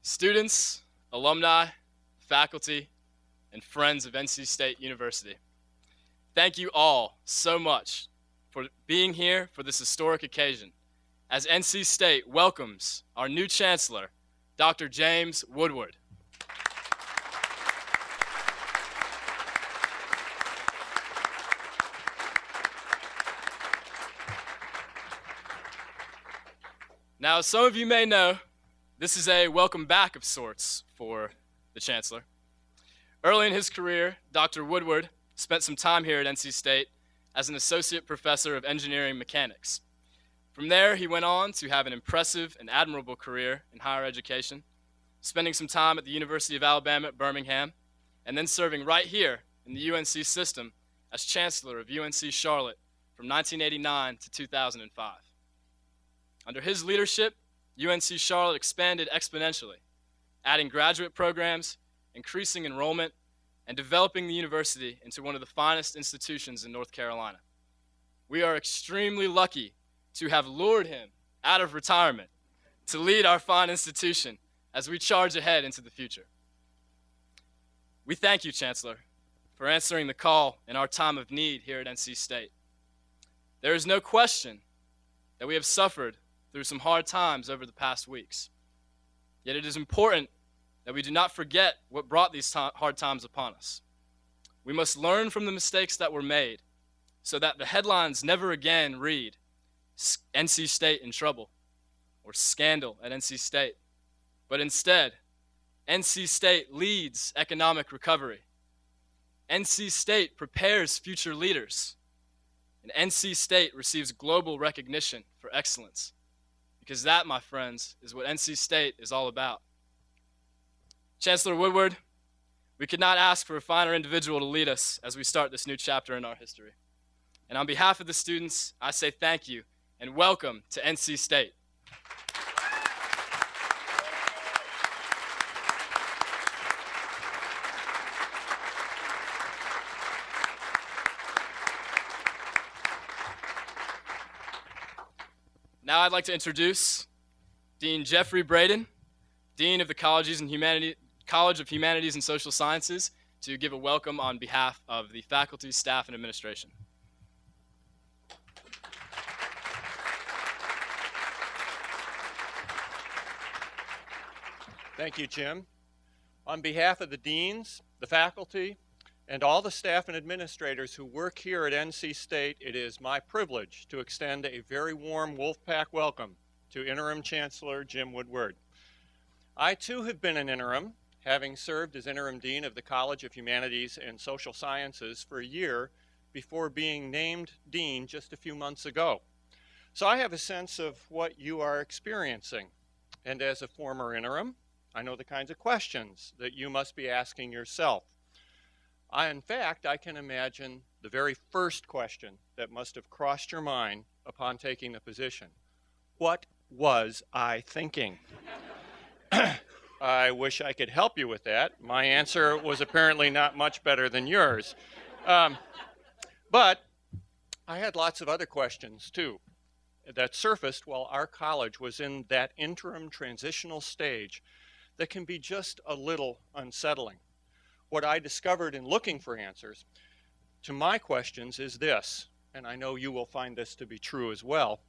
Students, alumni, faculty, and friends of NC State University, thank you all so much for being here for this historic occasion as NC State welcomes our new Chancellor, Dr. James Woodward. Now, as some of you may know, this is a welcome back of sorts for the Chancellor. Early in his career, Dr. Woodward spent some time here at NC State as an associate professor of engineering mechanics. From there, he went on to have an impressive and admirable career in higher education, spending some time at the University of Alabama at Birmingham, and then serving right here in the UNC system as Chancellor of UNC Charlotte from 1989 to 2005. Under his leadership, UNC Charlotte expanded exponentially, adding graduate programs, increasing enrollment, and developing the university into one of the finest institutions in North Carolina. We are extremely lucky to have lured him out of retirement to lead our fine institution as we charge ahead into the future. We thank you, Chancellor, for answering the call in our time of need here at NC State. There is no question that we have suffered through some hard times over the past weeks. Yet it is important that we do not forget what brought these hard times upon us. We must learn from the mistakes that were made so that the headlines never again read NC State in trouble or scandal at NC State, but instead, NC State leads economic recovery. NC State prepares future leaders, and NC State receives global recognition for excellence. Because that, my friends, is what NC State is all about. Chancellor Woodward, we could not ask for a finer individual to lead us as we start this new chapter in our history. And on behalf of the students, I say thank you and welcome to NC State. Now I'd like to introduce Dean Jeffrey Braden, Dean of the College of Humanities and Social Sciences, to give a welcome on behalf of the faculty, staff, and administration. Thank you, Jim. On behalf of the deans, the faculty, and all the staff and administrators who work here at NC State, it is my privilege to extend a very warm Wolfpack welcome to Interim Chancellor Jim Woodward. I too have been an interim, having served as interim dean of the College of Humanities and Social Sciences for a year before being named dean just a few months ago. So I have a sense of what you are experiencing. And as a former interim, I know the kinds of questions that you must be asking yourself. In fact, I can imagine the very first question that must have crossed your mind upon taking the position. What was I thinking? I wish I could help you with that. My answer was apparently not much better than yours. But I had lots of other questions too that surfaced while our college was in that interim transitional stage that can be just a little unsettling. What I discovered in looking for answers to my questions is this, and I know you will find this to be true as well.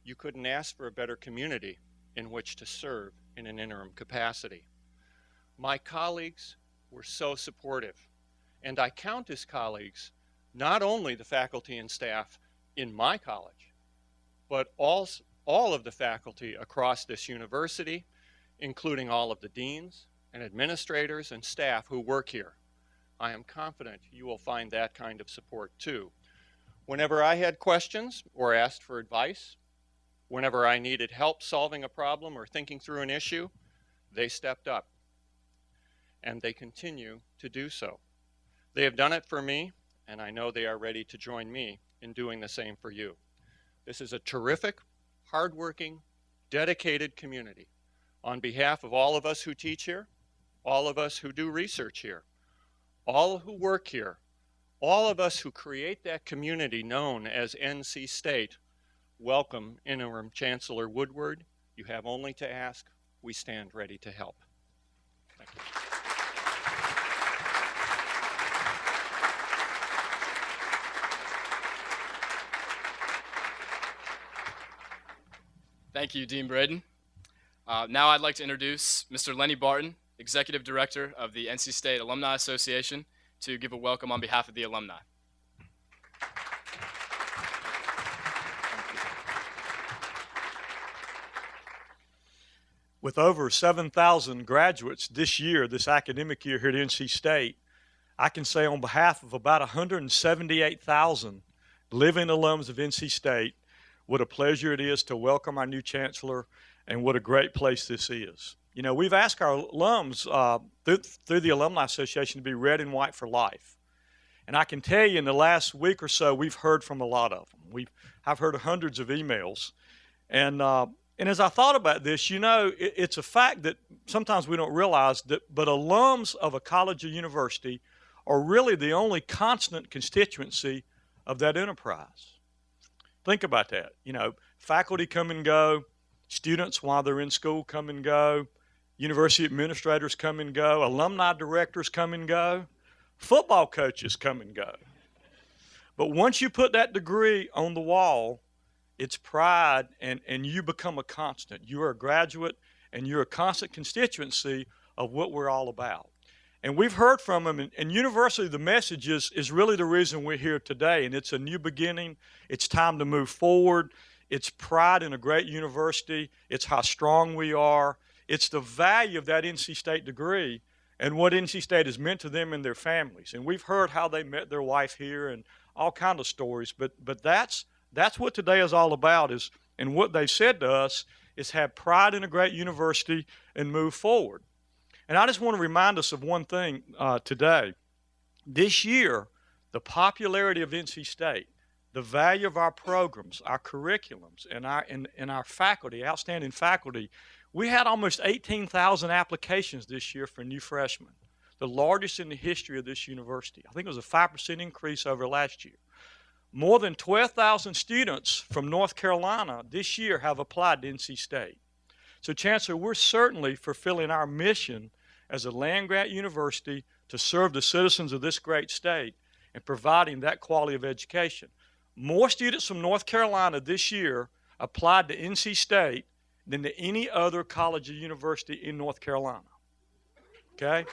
You couldn't ask for a better community in which to serve in an interim capacity. My colleagues were so supportive, and I count as colleagues not only the faculty and staff in my college, but all of the faculty across this university, including all of the deans and administrators and staff who work here. I am confident you will find that kind of support too. Whenever I had questions or asked for advice, whenever I needed help solving a problem or thinking through an issue, they stepped up, and they continue to do so. They have done it for me, and I know they are ready to join me in doing the same for you. This is a terrific, hardworking, dedicated community. On behalf of all of us who teach here, all of us who do research here, all who work here, all of us who create that community known as NC State, welcome Interim Chancellor Woodward. You have only to ask, we stand ready to help. Thank you. Thank you, Dean Braden. Now I'd like to introduce Mr. Lenny Barton, Executive Director of the NC State Alumni Association, to give a welcome on behalf of the alumni. With over 7,000 graduates this year, this academic year here at NC State, I can say on behalf of about 178,000 living alums of NC State, what a pleasure it is to welcome our new chancellor, and what a great place this is. You know, we've asked our alums through the Alumni Association to be red and white for life. And I can tell you in the last week or so, we've heard from a lot of them. I've heard hundreds of emails. And as I thought about this, you know, it's a fact that sometimes we don't realize that, but alums of a college or university are really the only constant constituency of that enterprise. Think about that. You know, faculty come and go, students while they're in school come and go, university administrators come and go, alumni directors come and go, football coaches come and go. But once you put that degree on the wall, it's pride, and you become a constant. You're a graduate, and you're a constant constituency of what we're all about. And we've heard from them, and universally the message is really the reason we're here today, and it's a new beginning. It's time to move forward. It's pride in a great university. It's how strong we are. It's the value of that NC State degree and what NC State has meant to them and their families. And we've heard how they met their wife here and all kinds of stories, but that's what today is all about, and what they've said to us is have pride in a great university and move forward. And I just want to remind us of one thing today. This year, the popularity of NC State, the value of our programs, our curriculums, and our faculty, outstanding faculty, we had almost 18,000 applications this year for new freshmen, the largest in the history of this university. I think it was a 5% increase over last year. More than 12,000 students from North Carolina this year have applied to NC State. So, Chancellor, we're certainly fulfilling our mission as a land-grant university to serve the citizens of this great state and providing that quality of education. More students from North Carolina this year applied to NC State than to any other college or university in North Carolina. Okay?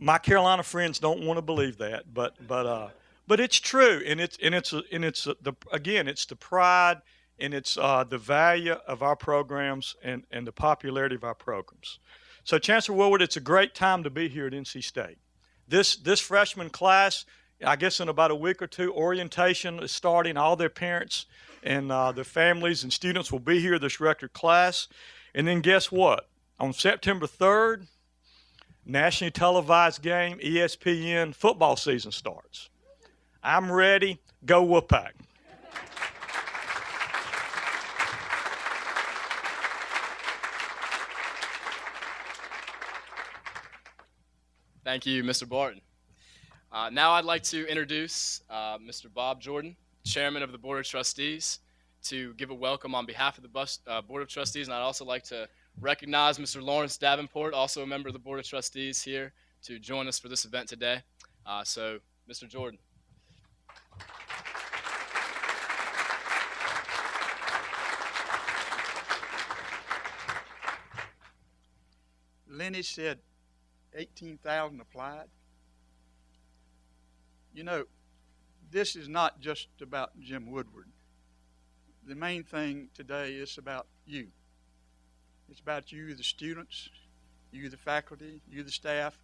My Carolina friends don't want to believe that, but it's true, and it's the pride, and it's the value of our programs and the popularity of our programs. So, Chancellor Woodward, it's a great time to be here at NC State. This freshman class, I guess in about a week or two, orientation is starting. All their parents and their families and students will be here, this record class. And then guess what? On September 3rd, nationally televised game, ESPN football season starts. I'm ready. Go Wolfpack. Thank you, Mr. Barton. Now I'd like to introduce Mr. Bob Jordan, Chairman of the Board of Trustees, to give a welcome on behalf of the Board of Trustees. And I'd also like to recognize Mr. Lawrence Davenport, also a member of the Board of Trustees, here to join us for this event today. So, Mr. Jordan. Lenny said 18,000 applied. You know, this is not just about Jim Woodward. The main thing today is about you. It's about you, the students, you, the faculty, you, the staff,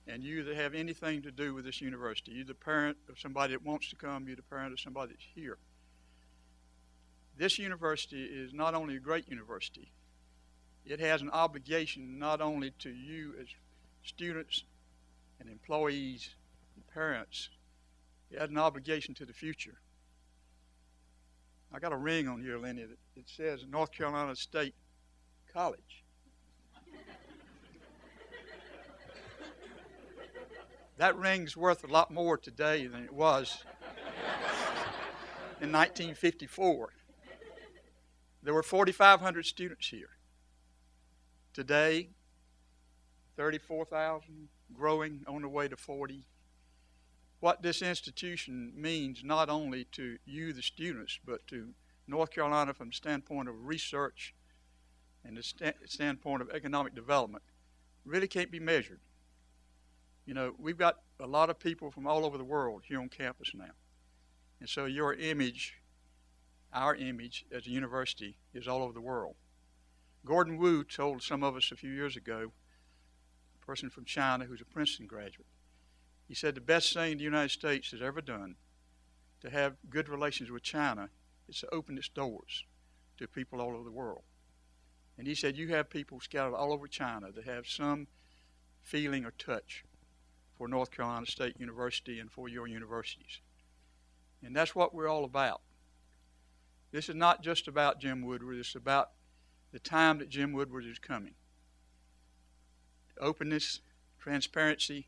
and you that have anything to do with this university. You, the parent of somebody that wants to come, you, the parent of somebody that's here. This university is not only a great university, it has an obligation not only to you as students and employees and parents, it has an obligation to the future. I got a ring on here, Lenny, that it says North Carolina State College. That ring's worth a lot more today than it was in 1954, there were 4,500 students here. Today, 34,000, growing on the way to 40. What this institution means not only to you, the students, but to North Carolina from the standpoint of research and the standpoint of economic development really can't be measured. You know, we've got a lot of people from all over the world here on campus now. And so your image, our image as a university, is all over the world. Gordon Wu told some of us a few years ago, a person from China who's a Princeton graduate, he said the best thing the United States has ever done to have good relations with China is to open its doors to people all over the world. And he said you have people scattered all over China that have some feeling or touch for North Carolina State University and for your universities. And that's what we're all about. This is not just about Jim Woodward, it's about the time that Jim Woodward is coming. Openness, transparency.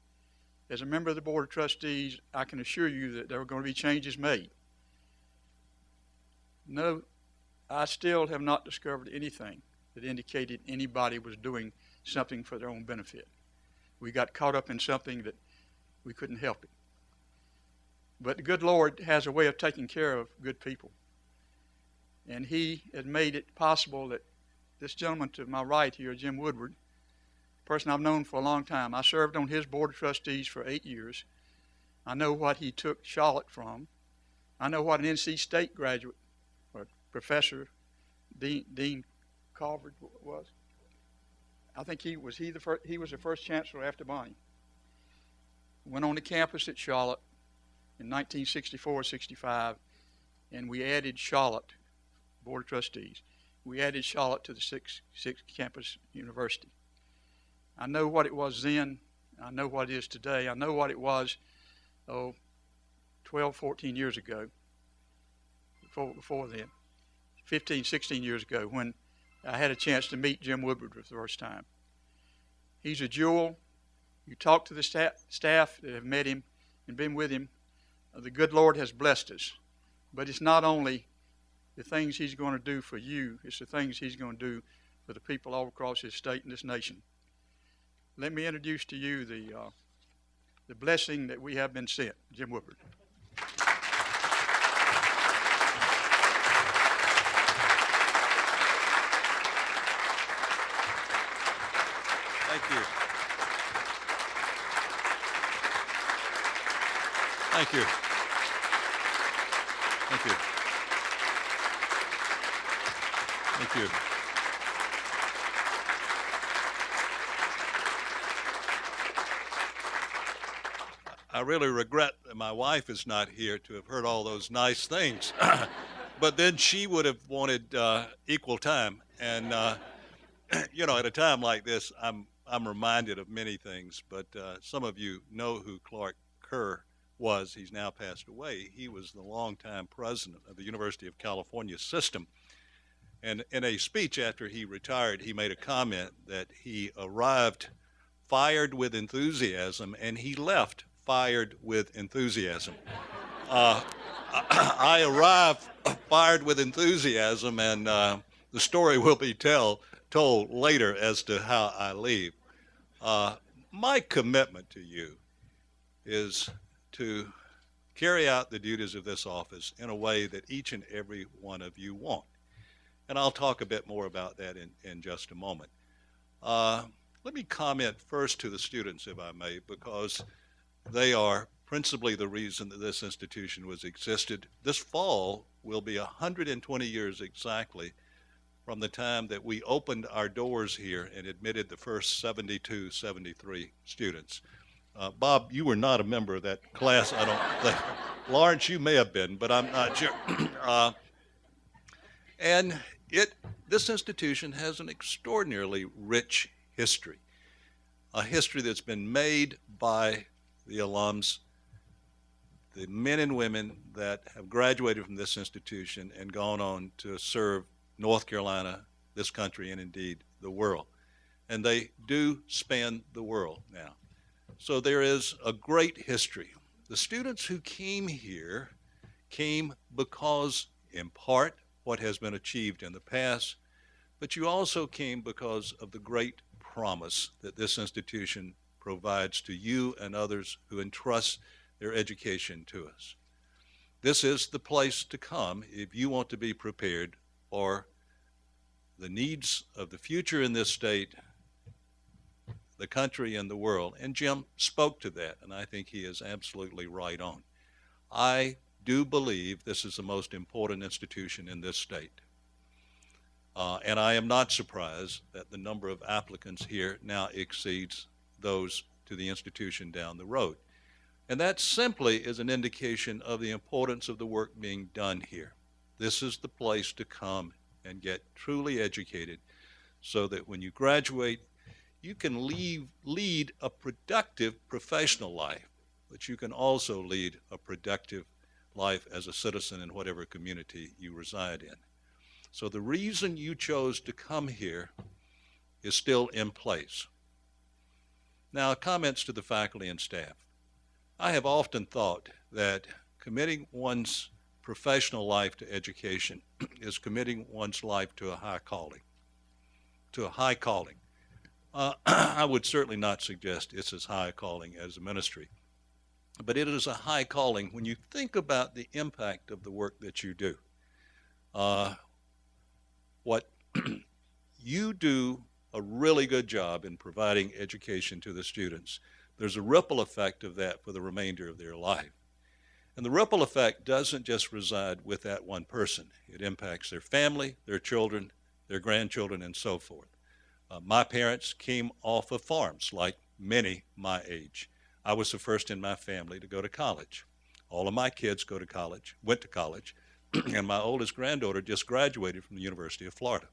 As a member of the Board of Trustees, I can assure you that there are going to be changes made. No, I still have not discovered anything that indicated anybody was doing something for their own benefit. We got caught up in something that we couldn't help it. But the good Lord has a way of taking care of good people. And he has made it possible that this gentleman to my right here, Jim Woodward, a person I've known for a long time, I served on his Board of Trustees for 8 years. I know what he took Charlotte from. I know what an NC State graduate or professor, Dean Calvert was. I think he was the first chancellor after Bonnie. Went on the campus at Charlotte in 1964-65, and we added Charlotte, Board of Trustees. We added Charlotte to the sixth campus university. I know what it was then. I know what it is today. I know what it was 12, 14 years ago, before then, 15, 16 years ago, when I had a chance to meet Jim Woodward for the first time. He's a jewel. You talk to the staff that have met him and been with him. The good Lord has blessed us. But it's not only the things he's going to do for you, it's the things he's going to do for the people all across this state and this nation. Let me introduce to you the blessing that we have been sent, Jim Woodward. Thank you. Thank you. Thank you. Thank you. I really regret that my wife is not here to have heard all those nice things. But then she would have wanted equal time. And, you know, at a time like this, I'm reminded of many things. But some of you know who Clark Kerr was. He's now passed away. He was the longtime president of the University of California system. And in a speech after he retired, he made a comment that he arrived fired with enthusiasm, and he left fired with enthusiasm. I arrived fired with enthusiasm, and the story will be told later as to how I leave. My commitment to you is to carry out the duties of this office in a way that each and every one of you want. And I'll talk a bit more about that in just a moment. Let me comment first to the students, if I may, because they are principally the reason that this institution was existed. This fall will be 120 years exactly from the time that we opened our doors here and admitted the first 72, 73 students. Bob, you were not a member of that class, I don't think. Lawrence, you may have been, but I'm not sure. And this institution has an extraordinarily rich history, a history that's been made by the alums, the men and women that have graduated from this institution and gone on to serve North Carolina, this country, and indeed the world. And they do span the world now. So there is a great history. The students who came here came because, in part, what has been achieved in the past, but you also came because of the great promise that this institution provides to you and others who entrust their education to us. This is the place to come if you want to be prepared for the needs of the future in this state, the country, and the world. And Jim spoke to that, and I think he is absolutely right on. I do believe this is the most important institution in this state. And I am not surprised that the number of applicants here now exceeds those to the institution down the road. And that simply is an indication of the importance of the work being done here. This is the place to come and get truly educated so that when you graduate, you can lead a productive professional life, but you can also lead a productive life as a citizen in whatever community you reside in. So the reason you chose to come here is still in place. Now, comments to the faculty and staff. I have often thought that committing one's professional life to education is committing one's life to a high calling. I would certainly not suggest it's as high a calling as a ministry, but it is a high calling when you think about the impact of the work that you do. What you do a really good job in providing education to the students. There's a ripple effect of that for the remainder of their life. And the ripple effect doesn't just reside with that one person. It impacts their family, their children, their grandchildren, and so forth. My parents came off of farms, like many my age. I was the first in my family to go to college. All of my kids went to college, and my oldest granddaughter just graduated from the University of Florida.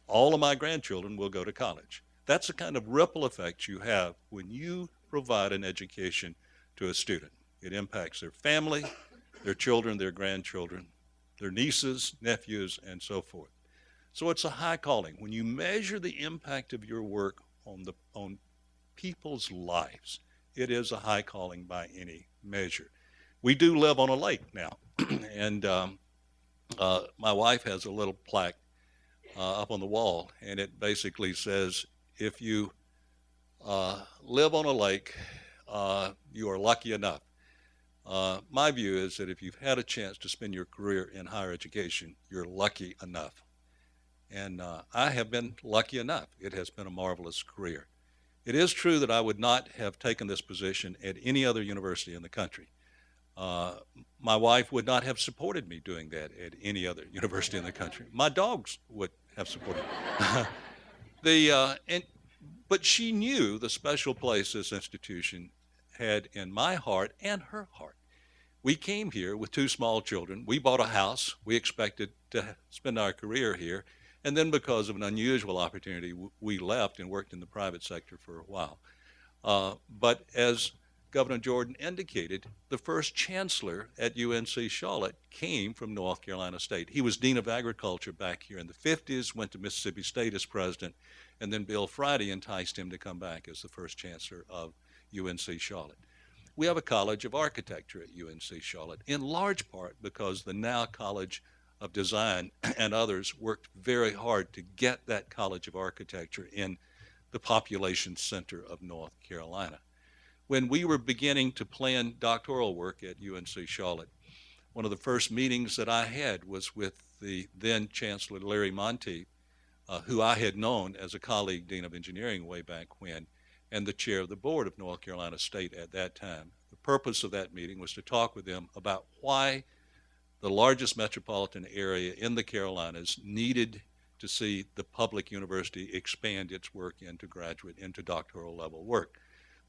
All of my grandchildren will go to college. That's the kind of ripple effect you have when you provide an education to a student. It impacts their family, their children, their grandchildren, their nieces, nephews, and so forth. So it's a high calling. When you measure the impact of your work on people's lives, it is a high calling by any measure. We do live on a lake now, and my wife has a little plaque up on the wall, and it basically says, if you live on a lake, you are lucky enough. My view is that if you've had a chance to spend your career in higher education, you're lucky enough. And I have been lucky enough. It has been a marvelous career. It is true that I would not have taken this position at any other university in the country. My wife would not have supported me doing that at any other university in the country. My dogs would have supported me. But she knew the special place this institution had in my heart and her heart. We came here with 2 small children. We bought a house. We expected to spend our career here. And then because of an unusual opportunity, we left and worked in the private sector for a while. But as Governor Jordan indicated, the first chancellor at UNC Charlotte came from North Carolina State. He was Dean of Agriculture back here in the 50s, went to Mississippi State as president, and then Bill Friday enticed him to come back as the first chancellor of UNC Charlotte. We have a College of Architecture at UNC Charlotte, in large part because the now College of Design and others worked very hard to get that College of Architecture in the population center of North Carolina. When we were beginning to plan doctoral work at UNC Charlotte, one of the first meetings that I had was with the then Chancellor Larry Monteith, who I had known as a colleague dean of engineering way back when, and the chair of the board of North Carolina State at that time. The purpose of that meeting was to talk with them about why the largest metropolitan area in the Carolinas needed to see the public university expand its work into graduate, into doctoral level work.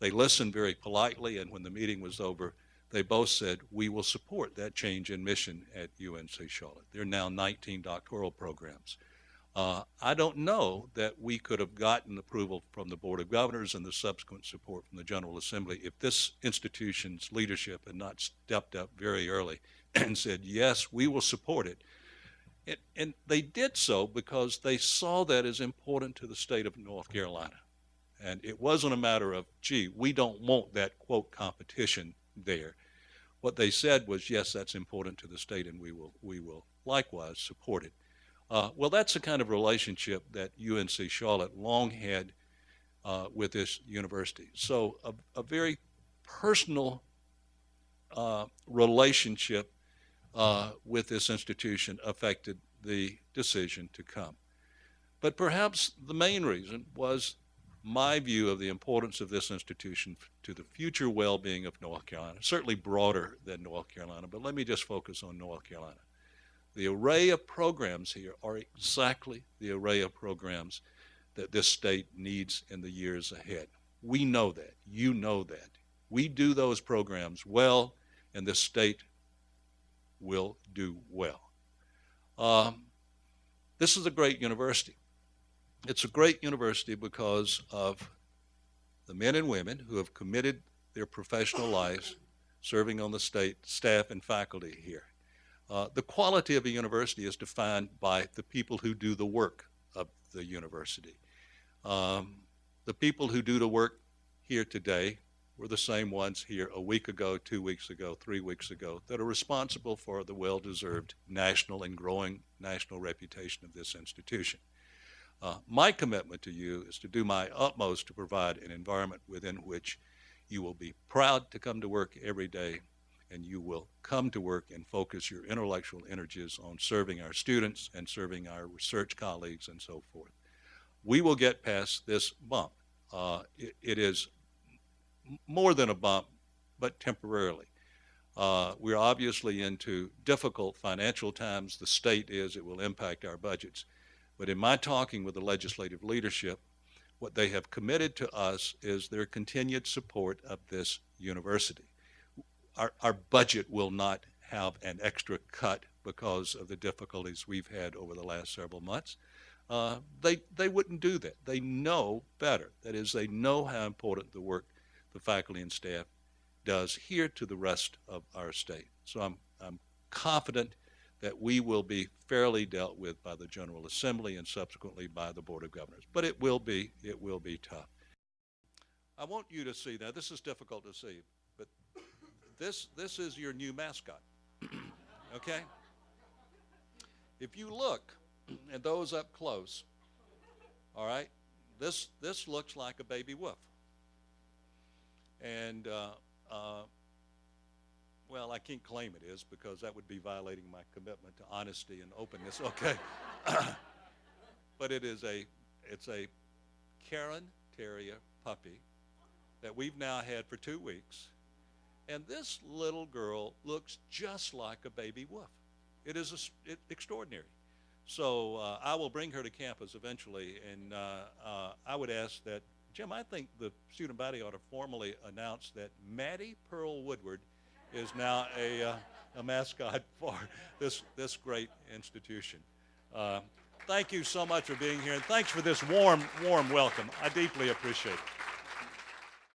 They listened very politely, and when the meeting was over, they both said, we will support that change in mission at UNC Charlotte. There are now 19 doctoral programs. I don't know that we could have gotten approval from the Board of Governors and the subsequent support from the General Assembly if this institution's leadership had not stepped up very early and said, yes, we will support it. And they did so because they saw that as important to the state of North Carolina. And it wasn't a matter of, gee, we don't want that, quote, competition there. what they said was, yes, that's important to the state, and we will likewise support it. Well, that's the kind of relationship that UNC Charlotte long had with this university. So a very personal relationship with this institution affected the decision to come. But perhaps the main reason was my view of the importance of this institution to the future well-being of North Carolina, certainly broader than North Carolina, but let me just focus on North Carolina. The array of programs here are exactly the array of programs that this state needs in the years ahead. We know that. You know that. We do those programs well, and this state will do well. This is a great university. It's a great university because of the men and women who have committed their professional lives serving on the state staff and faculty here. The quality of a university is defined by the people who do the work of the university. The people who do the work here today were the same ones here a week ago, 2 weeks ago, 3 weeks ago, that are responsible for the well-deserved national and growing national reputation of this institution. My commitment to you is to do my utmost to provide an environment within which you will be proud to come to work every day, and you will come to work and focus your intellectual energies on serving our students and serving our research colleagues and so forth. We will get past this bump. It is more than a bump, but temporarily. We're obviously into difficult financial times. The state is. It will impact our budgets. But in my talking with the legislative leadership, what they have committed to us is their continued support of this university. Our budget will not have an extra cut because of the difficulties we've had over the last several months. They wouldn't do that. They know better. That is, they know how important the work the faculty and staff does here to the rest of our state. So I'm confident that we will be fairly dealt with by the General Assembly and subsequently by the Board of Governors. But it will be tough. I want you to see, now this is difficult to see, but this is your new mascot, okay? If you look at those up close, all right, this looks like a baby wolf. And well, I can't claim it is because that would be violating my commitment to honesty and openness, okay? But it's a Cairn Terrier puppy that we've now had for 2 weeks. And this little girl looks just like a baby wolf. It is extraordinary. So I will bring her to campus eventually, and I would ask that, Jim, I think the student body ought to formally announce that Maddie Pearl Woodward is now a mascot for this great institution. Thank you so much for being here, and thanks for this warm welcome. I deeply appreciate it.